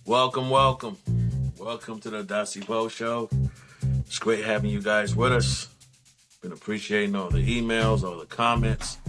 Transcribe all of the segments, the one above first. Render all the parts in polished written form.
Welcome, welcome. Welcome to the Adassi Show. It's great having you guys with us. Been appreciating all the emails, all the comments,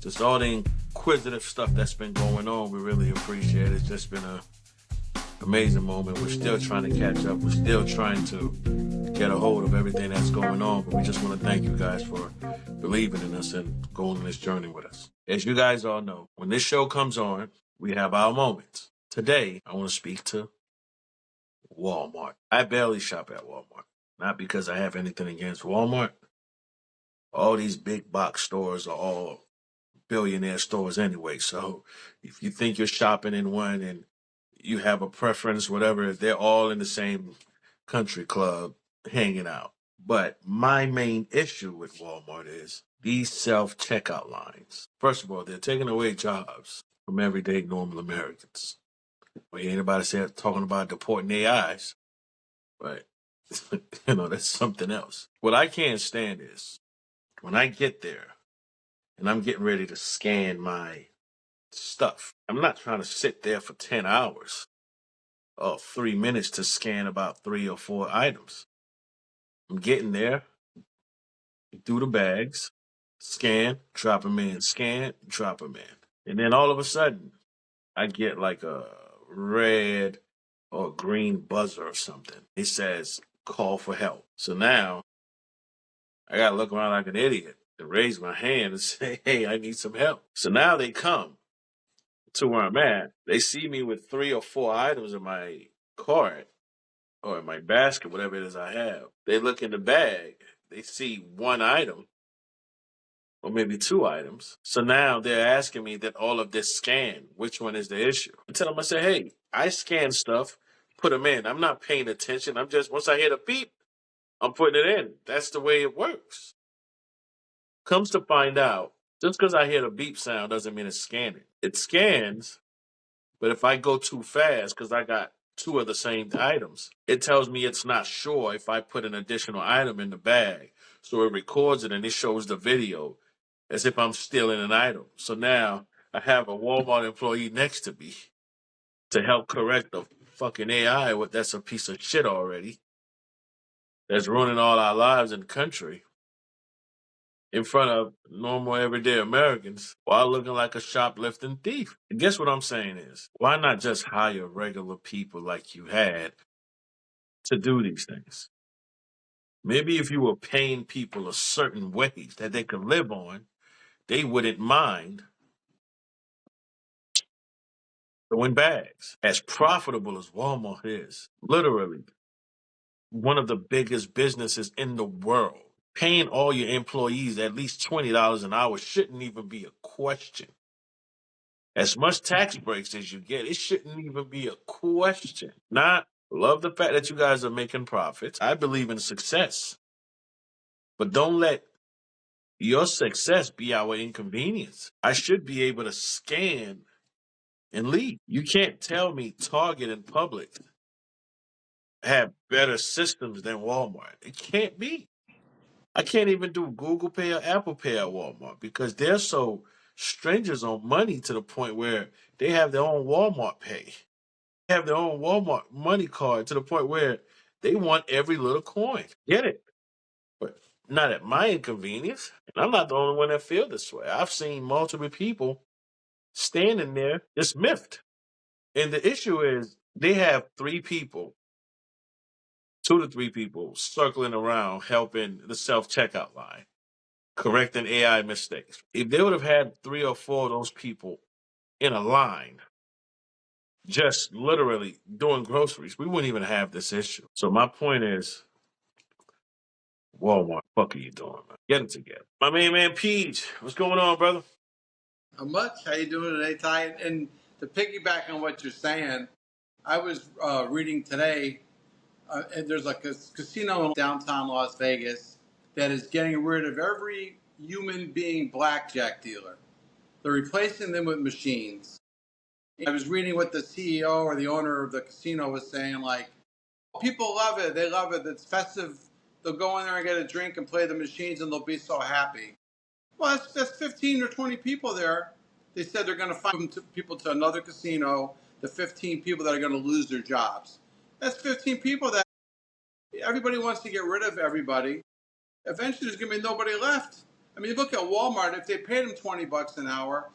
just all the inquisitive stuff that's been going on. We really appreciate it. It's just been an amazing moment. We're still trying to catch up. We're still trying to get a hold of everything that's going on. But we just want to thank you guys for believing in us and going on this journey with us. As you guys all know, when this show comes on, we have our moments. Today, I want to speak to Walmart. I barely shop at Walmart. Not because I have anything against Walmart. All these big box stores are all billionaire stores anyway. So if you think you're shopping in one and you have a preference, whatever, they're all in the same country club hanging out. But my main issue with Walmart is these self-checkout lines. First of all, they're taking away jobs from everyday normal Americans. Well, ain't anybody talking about deporting AIs, but that's something else. What I can't stand is when I get there and I'm getting ready to scan my stuff. I'm not trying to sit there for 10 hours or 3 minutes to scan about 3 or 4 items. I'm getting there, do the bags, scan, drop them in, scan, drop them in. And then all of a sudden, I get like a red or green buzzer or something. It says call for help. So now I got to look around like an idiot and raise my hand and say, hey, I need some help. So now they come to where I'm at. They see me with 3 or 4 items in my cart or in my basket, whatever it is I have. They look in the bag. They see one item or maybe 2 items. So now they're asking me that all of this scan, which one is the issue? I tell them, I say, hey, I scan stuff, put them in. I'm not paying attention. I'm just, once I hear the beep, I'm putting it in. That's the way it works. Comes to find out, just because I hear the beep sound doesn't mean it's scanning. It scans, but if I go too fast because I got two of the same items, it tells me it's not sure if I put an additional item in the bag. So it records it and it shows the video as if I'm stealing an item. So now I have a Walmart employee next to me to help correct the fucking AI. That's a piece of shit already. That's ruining all our lives in the country in front of normal everyday Americans while looking like a shoplifting thief. And guess what I'm saying is, why not just hire regular people like you had to do these things? Maybe if you were paying people a certain wage that they could live on, they wouldn't mind throwing bags. As profitable as Walmart is, literally one of the biggest businesses in the world, paying all your employees at least $20 an hour shouldn't even be a question. As much tax breaks as you get, it shouldn't even be a question. Not love the fact that you guys are making profits. I believe in success, but don't let your success be our inconvenience. I should be able to scan and leave. You can't tell me Target and Publix have better systems than Walmart. It can't be. I can't even do Google Pay or Apple Pay at Walmart because they're so stringent on money to the point where they have their own Walmart Pay. Have their own Walmart money card to the point where they want every little coin. Get it? But not at my inconvenience. And I'm not the only one that feel this way. I've seen multiple people standing there just miffed. And the issue is they have 3 people, 2 to 3 people circling around helping the self-checkout line, correcting AI mistakes. If they would have had 3 or 4 of those people in a line, just literally doing groceries, we wouldn't even have this issue. So my point is, Walmart, fuck are you doing, man? Get it together. My main man, PJ, what's going on, brother? Not much. How you doing today, Ty? And to piggyback on what you're saying, I was reading today. And there's like a casino in downtown Las Vegas that is getting rid of every human being blackjack dealer. They're replacing them with machines. I was reading what the CEO or the owner of the casino was saying, like, people love it. They love it. It's festive. They'll go in there and get a drink and play the machines and they'll be so happy. Well, that's 15 or 20 people there. They said they're going to find people to another casino the 15 people that are going to lose their jobs. That's 15 people that everybody wants to get rid of everybody. Eventually, there's going to be nobody left. I mean, look at Walmart. If they paid them $20 an hour,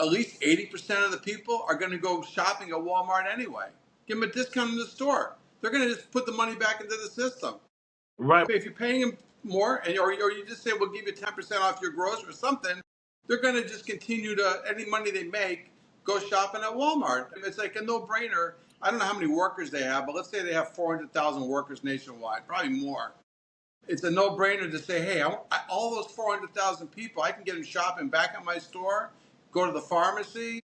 at least 80% of the people are going to go shopping at Walmart anyway. Give them a discount in the store. They're going to just put the money back into the system. Right. If you're paying them more, or you just say we'll give you 10% off your groceries or something, they're going to just continue to any money they make go shopping at Walmart. It's like a no-brainer. I don't know how many workers they have, but let's say they have 400,000 workers nationwide, probably more. It's a no-brainer to say, hey, all those 400,000 people, I can get them shopping back at my store, go to the pharmacy,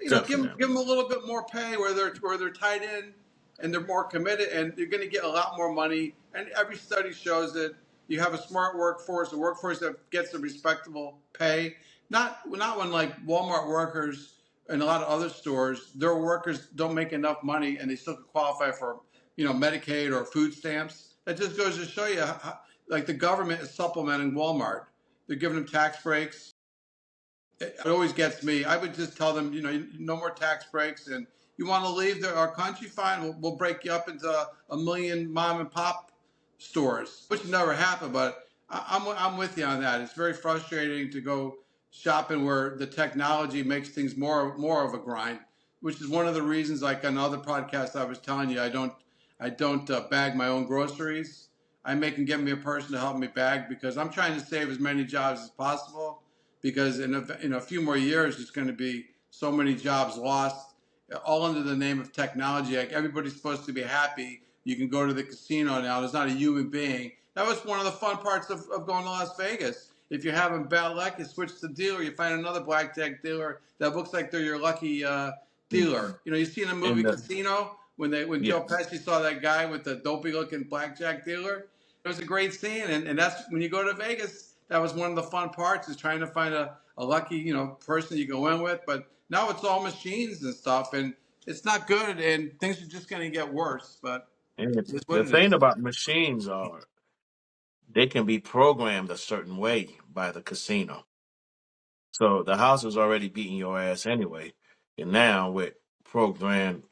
Definitely. give them a little bit more pay where they're tied in and they're more committed and they're going to get a lot more money. And every study shows that you have a smart workforce, a workforce that gets a respectable pay. Not when like Walmart workers and a lot of other stores, their workers don't make enough money and they still could qualify for Medicaid or food stamps. That just goes to show you how, like the government is supplementing Walmart. They're giving them tax breaks. It always gets me. I would just tell them, no more tax breaks, and you want to leave our country, fine. We'll break you up into a million mom and pop stores, which never happened. But I'm with you on that. It's very frustrating to go shopping where the technology makes things more of a grind, which is one of the reasons. Like on other podcasts, I was telling you, I don't bag my own groceries. I make them give me a person to help me bag because I'm trying to save as many jobs as possible because in a few more years, there's going to be so many jobs lost, all under the name of technology. Like everybody's supposed to be happy. You can go to the casino now. There's not a human being. That was one of the fun parts of going to Las Vegas. If you're having bad luck, you switch the dealer. You find another blackjack dealer that looks like they're your lucky dealer. You see in the movie And Casino when Joe yes, Pesci saw that guy with the dopey looking blackjack dealer. It was a great scene, and that's when you go to Vegas. That was one of the fun parts is trying to find a lucky person you go in with. But now it's all machines and stuff, and it's not good, and things are just going to get worse. But and it's what the it thing is. about machines are they can be programmed a certain way by the casino. So the house was already beating your ass anyway, and now with programmed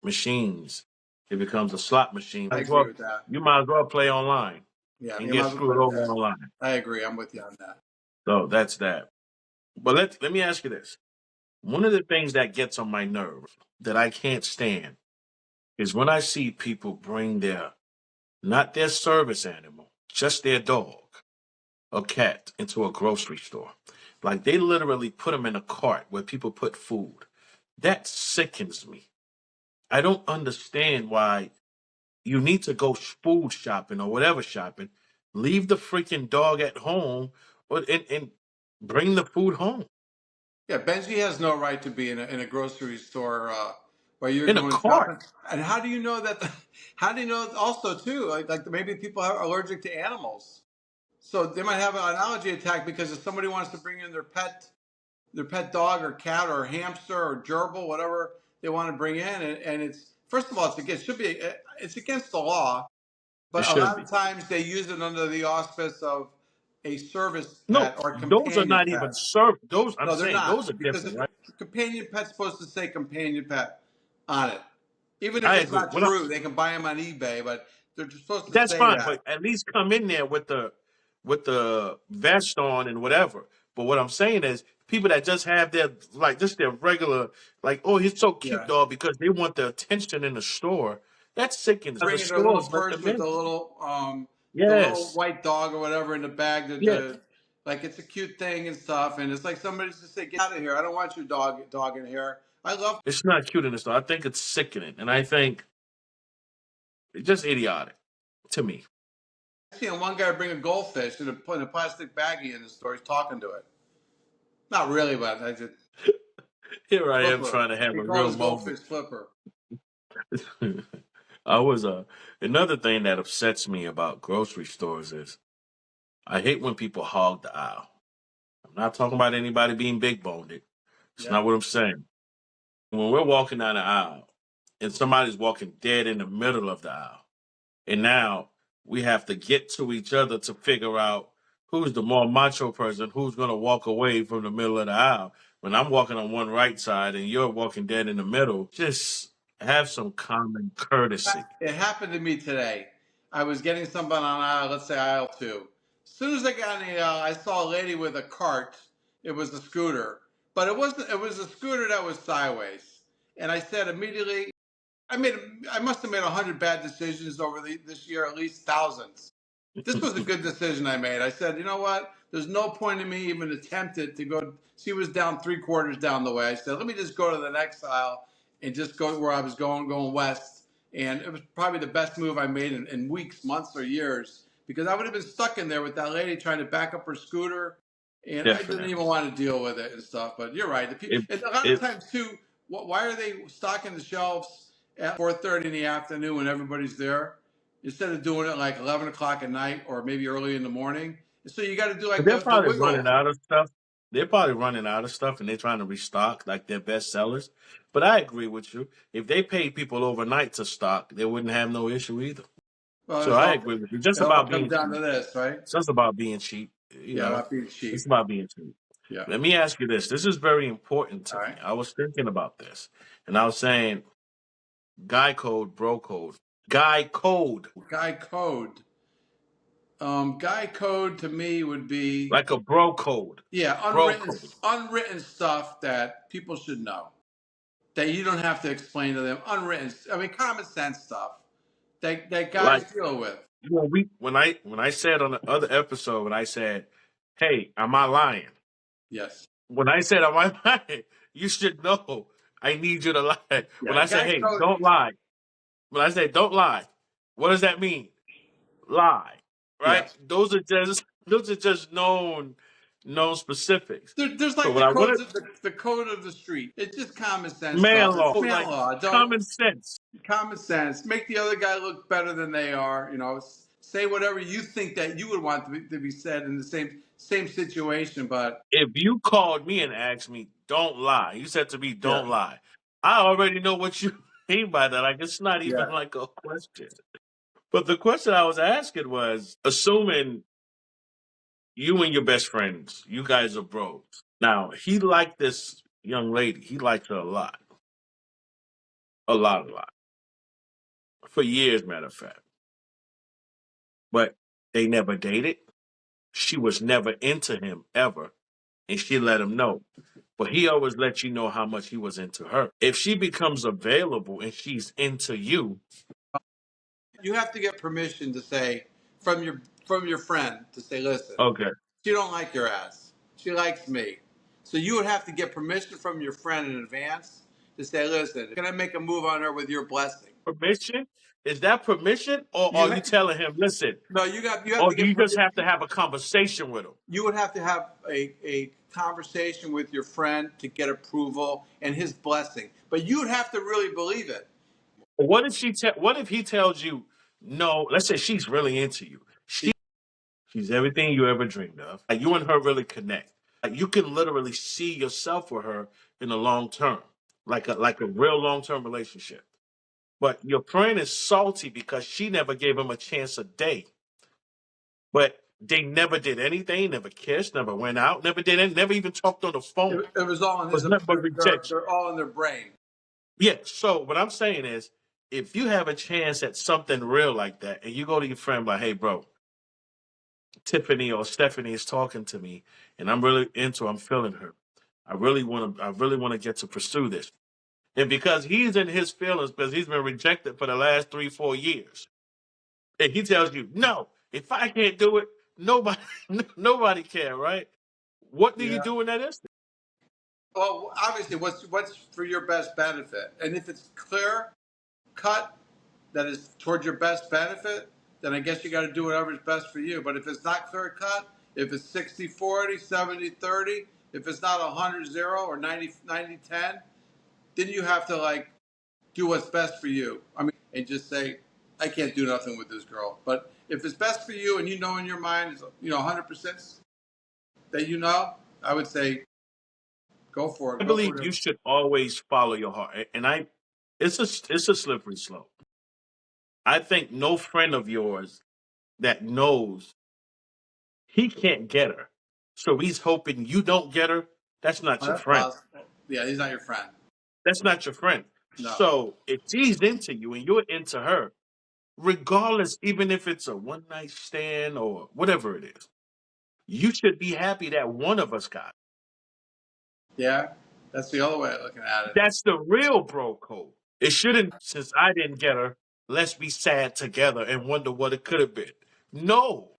machines, it becomes a slot machine. I agree with that. You might as well play online Yeah, and you get might as well screwed play with over that. online. I agree. I'm with you on that. So that's that. But let me ask you this. One of the things that gets on my nerves that I can't stand is when I see people bring not their service animal, just their dog or cat into a grocery store. Like they literally put them in a cart where people put food. That sickens me. I don't understand why you need to go food shopping or whatever shopping. Leave the freaking dog at home and bring the food home Yeah, Benji has no right to be in a grocery store where you're in a going cart. shopping. And how do you know that? How do you know also too? Like maybe people are allergic to animals, so they might have an allergy attack because if somebody wants to bring in their pet dog or cat or hamster or gerbil, whatever they want to bring in, and it's first of all, it's against the law, It but a should lot be. of times they use it under the auspice of a service No, pet or those are companion not even pet. served. Those I'm No, they're saying those not are because different, right? the companion pet's supposed to say companion pet on it. Even if I it's agree. not true, they can buy them on eBay, but they're just supposed to That's say fine, but that. at least come in there with the vest on and whatever. But what I'm saying is people that just have their like just their regular like, oh, he's so cute, Yeah. dog, because they want the attention in the store. That's sickens the Bringing their little stores, let purse them with in. the little Yes. white dog or whatever in the bag Yes. like it's a cute thing and stuff, and it's like somebody's just say, "Get out of here! I don't want your dog in here." I love It's not cute in the store. I think it's sickening. And I think it's just idiotic to me. seeing one guy bring a goldfish and put in a plastic baggie in the store. He's talking to it. Not really, but I just Here I am flipper. trying to have He a called real his moment. goldfish flipper. I was another thing that upsets me about grocery stores is I hate when people hog the aisle. I'm not talking about anybody being big boned. It's Yeah. not what I'm saying. When we're walking down the aisle and somebody's walking dead in the middle of the aisle, and now we have to get to each other to figure out who's the more macho person, who's going to walk away from the middle of the aisle. When I'm walking on one right side and you're walking dead in the middle, just have some common courtesy. It happened to me today. I was getting something on aisle, let's say aisle two. As soon as I got in the aisle, I saw a lady with a cart. It was a scooter, but it wasn't. It was a scooter that was sideways, and I said immediately, I made. I must have made 100 bad decisions over this year, at least thousands. This was a good decision I made. I said, you know what? There's no point in me even attempted to go. She was down three-quarters down the way. I said, let me just go to the next aisle and just go where I was going west. And it was probably the best move I made in weeks, months, or years, because I would have been stuck in there with that lady trying to back up her scooter, and I didn't Definitely. even want to deal with it and stuff. But you're right. If And a lot of if times too, why are they stocking the shelves at 4:30 in the afternoon when everybody's there, instead of doing it like 11 o'clock at night or maybe early in the morning? So you got to do like they're the probably running wiggle. out of stuff. They're probably running out of stuff and they're trying to restock like their best sellers. But I agree with you. If they paid people overnight to stock, they wouldn't have no issue either. Well, So I agree with you. Just it all about comes being down to cheap. this, right? It's just about being cheap. Yeah, not being It's cheap. about being cheap. Yeah. Let me ask you this. This is very important to All me. right. I was thinking about this and I was saying guy code, bro code. Guy code. Guy code. Guy code to me would be, Like a bro code. yeah, Bro code. unwritten stuff that people should know, that you don't have to explain to them. Unwritten. I mean, common sense stuff that guys Like deal with. when I said on the other episode when I said, hey, am I lying? Yes. When I said am I lying, you should know I need you to lie. When Yeah. I say, Guy hey, code. don't lie. When I say don't lie, what does that mean? Lie. Right? Yes. Those are just known specifics. There's So like what I wanted the code of the street. It's just common sense stuff. man law, Man like law. Don't common sense. common sense. Make the other guy look better than they are. You know, say whatever you think that you would want to be said in the same situation. But If you called me and asked me, don't lie, you said to me, yeah, don't lie. I already know what you mean by that. Like it's not even yeah. like a question. But the question I was asking was assuming you and your best friends, you guys are bros. Now, he liked this young lady. He liked her a lot. A lot, a lot. For years, matter of fact. But they never dated. She was never into him ever. And she let him know. But he always let you know how much he was into her. If she becomes available and she's into you, You have to get permission to say from your friend to say, listen, okay, she don't like your ass. She likes me. So you would have to get permission from your friend in advance to say, listen, can I make a move on her with your blessing? permission? Is that permission? Or are You you telling him, listen, no, you have or to do get you just permission. have to have a conversation with him? You would have to have a conversation with your friend to get approval and his blessing. But you'd have to really believe it. What if he tells you, no, let's say she's really into you. She's everything you ever dreamed of. Like you and her really connect. Like you can literally see yourself with her in the long term. Like a real long term relationship. But your friend is salty because she never gave him a chance a day. But they never did anything, never kissed, never went out, never did anything, never even talked on the phone. It was all in Was his. nothing but rejection. They're all in their brain. Yeah. So what I'm saying is, if you have a chance at something real like that, and you go to your friend like, "Hey, bro, Tiffany or Stephanie is talking to me, and I'm really into, her, I'm feeling her. I really want to get to pursue this." And because he's in his feelings, because he's been rejected for the last 3, 4 years, and he tells you, "No, if I can't do it, nobody, nobody can." Right? What do you Yeah. do in that instant? Well, obviously, what's for your best benefit, and if it's clear cut that is towards your best benefit, then I guess you got to do whatever's best for you. But if it's not clear cut, if it's 60-40, 70-30, if it's not 100-0 or 90-10, then you have to like do what's best for you. I mean, and just say, I can't do nothing with this girl. But if it's best for you and you know in your mind, 100% that I would say go for I it. Go for believe it. you should always follow your heart, and it's a slippery slope. I think no friend of yours that knows He can't get her. So he's hoping you don't get her. That's not Oh, your that's friend. possible. Yeah, he's not your friend. That's not your friend. No. So if she's into you and you're into her, regardless, even if it's a one night stand or whatever it is, you should be happy that one of us got it. Yeah, that's the other way of looking at it. That's the real bro code. It shouldn't, since I didn't get her, let's be sad together and wonder what it could have been. No,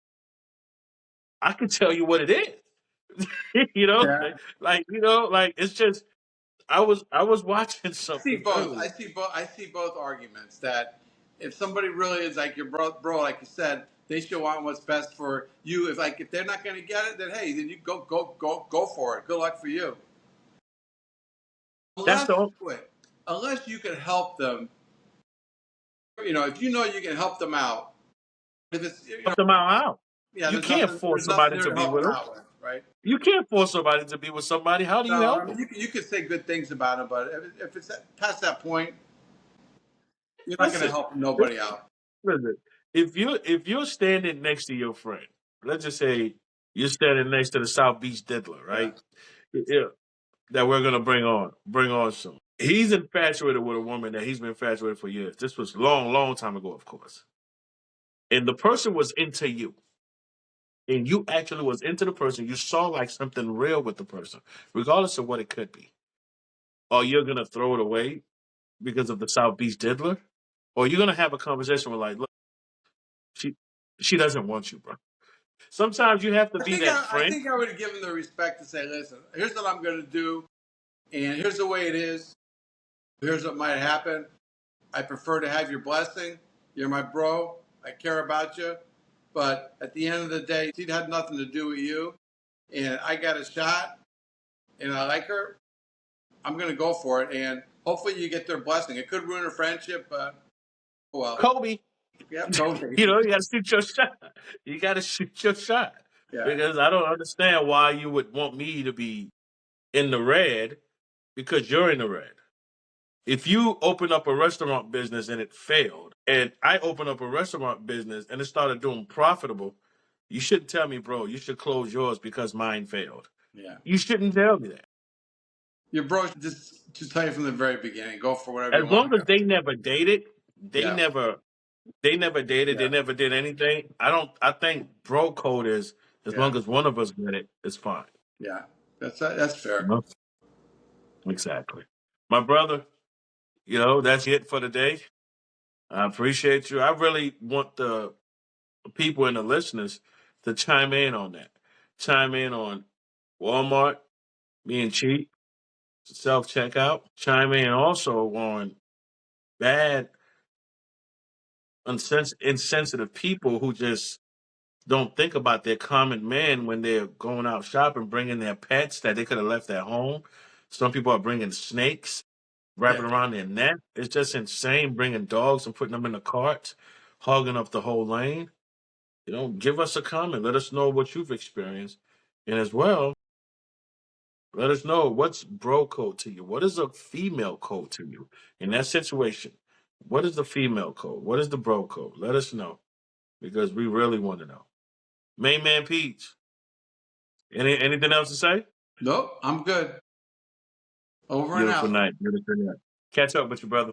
I can tell you what it is. Yeah. Like it's just I was watching I see something both. earlier. I see both arguments that if somebody really is like your bro, like you said, they should want what's best for you. If they're not going to get it, then hey, then you go for it. Good luck for you. That's the Unless you can help them, if you know you can help them out. If it's help them out. yeah, You can't there's force nothing somebody there to to be help with them them. out with, right? You can't force somebody to be with somebody. How do you No, I help mean them? you could say good things about them, but if it's past that point, you're not going to Listen, help nobody out. listen. If you're standing next to your friend, let's just say you're standing next to the South Beach Diddler, Yeah, right? Yeah, that we're gonna bring on soon. He's infatuated with a woman that he's been infatuated for years. This was long, long time ago, of course. And the person was into you. And you actually was into the person. You saw like something real with the person, regardless of what it could be. Or you're gonna throw it away because of the South Beach Diddler? Or you're gonna have a conversation with like, look, she she doesn't want you, bro. Sometimes you have to be that I friend. think I would have given the respect to say, listen, here's what I'm going to do, and here's the way it is. Here's what might happen. I prefer to have your blessing. You're my bro. I care about you. But at the end of the day, she had nothing to do with you. And I got a shot, and I like her. I'm going to go for it. And hopefully you get their blessing. It could ruin a friendship, but oh well. Kobe, Yeah, Kobe. you gotta shoot your shot. You gotta shoot your shot. Yeah, Because I don't understand why you would want me to be in the red because you're in the red. If you open up a restaurant business and it failed, and I open up a restaurant business and it started doing profitable, you shouldn't tell me, bro, you should close yours because mine failed. yeah. You shouldn't tell me that. Your bro just to tell you from the very beginning, go for whatever As you want long to as go. they never dated, they Yeah, never they never dated, they yeah, never did anything. I think bro code is as yeah, long as one of us get it, it's fine. yeah. That's You fair. know? Exactly. My brother, that's it for today. I appreciate you. I really want the people and the listeners to chime in on that. Chime in on Walmart being cheap, self checkout. Chime in also on bad, insensitive people who just don't think about their common man when they're going out shopping, bringing their pets that they could have left at home. Some people are bringing snakes, Yeah. wrapping around their neck. It's just insane bringing dogs and putting them in the carts, hogging up the whole lane. Give us a comment. Let us know what you've experienced. And as well, let us know what's bro code to you. What is a female code to you in that situation? What is the female code? What is the bro code? Let us know because we really want to know. Main man Peach. Anything else to say? Nope, I'm good. Over and Beautiful out. night. Beautiful night. Catch up with you, brother.